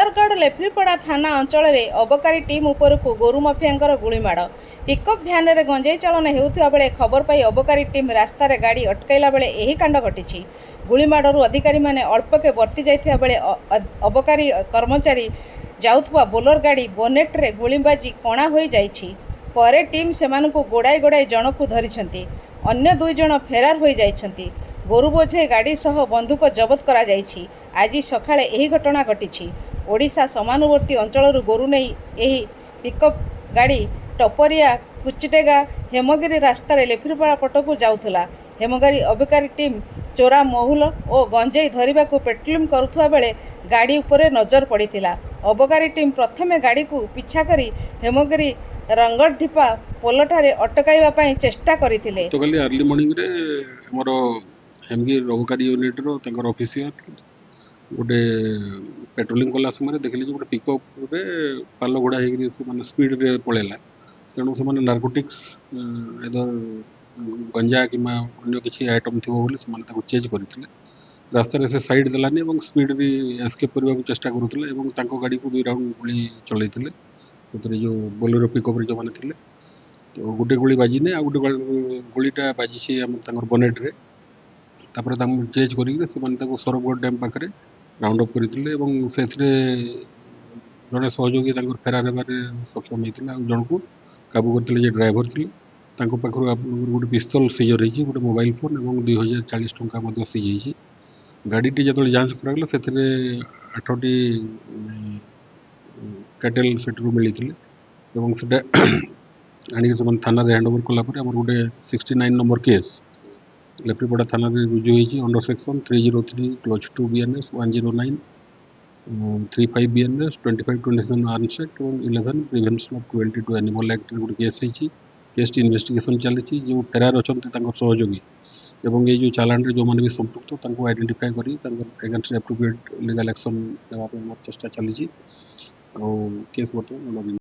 बोलरगढ़ लेफ्रीपड़ा थाना अंचल अबकारी टीम उपरकू गोरु माफिया गुलीमाड़। पिकअप भ्यान में गंजेई चलन होता बेले खबर पाई अबकारी टीम रास्तार गाड़ी अटकैला बेले यही कांड घटी। गुलीमाड़ू अधिकारी मैंने अल्पके बर्ती जाइथिबा बेले अबकारी कर्मचारी जाउथबा बोलर गाड़ी बोनेट्रे गुली बाजी कणा हो जाइछि। परे टीम सेमानकु गोड़ाई गोड़ाई जनकु धरिछंती। अन्य दुई जण फेरार हो जाइछंती। गोरु बोझे गाड़ी सह बंदूक जबत करा जाइछि। आज सकाळे यही घटना घटी। ओडिशा समानुवर्ती अंचल गोरु नहीं यही पिकअप गाड़ी टपरिया कुचिटेगा हेमगिरी रास्तार लेफ्रीपड़ा पटकू जाउथला। हेमगिरी अबकारी टीम चोरा महुल और गंजेई धरिबा को पेट्रोलिंग करुवा बेले गाड़ी उपरे नजर पड़िथिला। अबकारी टीम प्रथमे गाड़ी को पिछा करी हेमगिरी रंगढिपा पोलठारे अटकाइबा पई चेष्टा करिथिले। तो कल अर्ली मॉर्निंग रे हमर हेमगिरी अबकारी यूनिट रो तंकर ऑफिसर गोटे पेट्रोलिंग कला समय देखिले गोटे पिकअप रे पाल घोड़ा हो स्पीड रे पड़ेला। तेणु से नार्कोटिक्स एदर गंजा कि अन्य किसी आइटम थी बोली से चेज करते रास्तार से साइड देलानी और स्पीड भी एस्केप करने को चेष्टा करुले। गाड़ी को 2 राउंड गुली चलते जो बोलेरो पिकअप जो मैंने थे तो गोटे गुली बाजिने आ गोटे गुलीटा बाजी बनेट्रे चेज कर सरबगढ़ डैम पाखे राउंड अप करते से जड़े सहयोगी फेरार होबार सक्षम होता जन को काबू करते ड्राइवर थे पाखर गोटे पिस्तल सीजर हो गोटे मोबाइल फोन और 2040 टंका सीज गाड़ीटी जो जांच कराला से 8टी कैटेल से मिलते आनिक से थाना हैंड ओवर कलापर आम गोटे 69 नंबर केस लेफ्रीपड़ा थाना रुजु होती under section 303(2) BNS 109 35 BNS 2527 arms act और 11 prevention of cruelty to animal act गोटे केस होती। केस टी इन्वेस्टिगेशन चली जो फेरार अच्छा सहयोगी एवं ये जो चालान जो मैंने भी संपुक्त आइडेंटिफाई कर एप्रोप्रिएट लीगल एक्शन चेष्टा चली केस बर्तमान।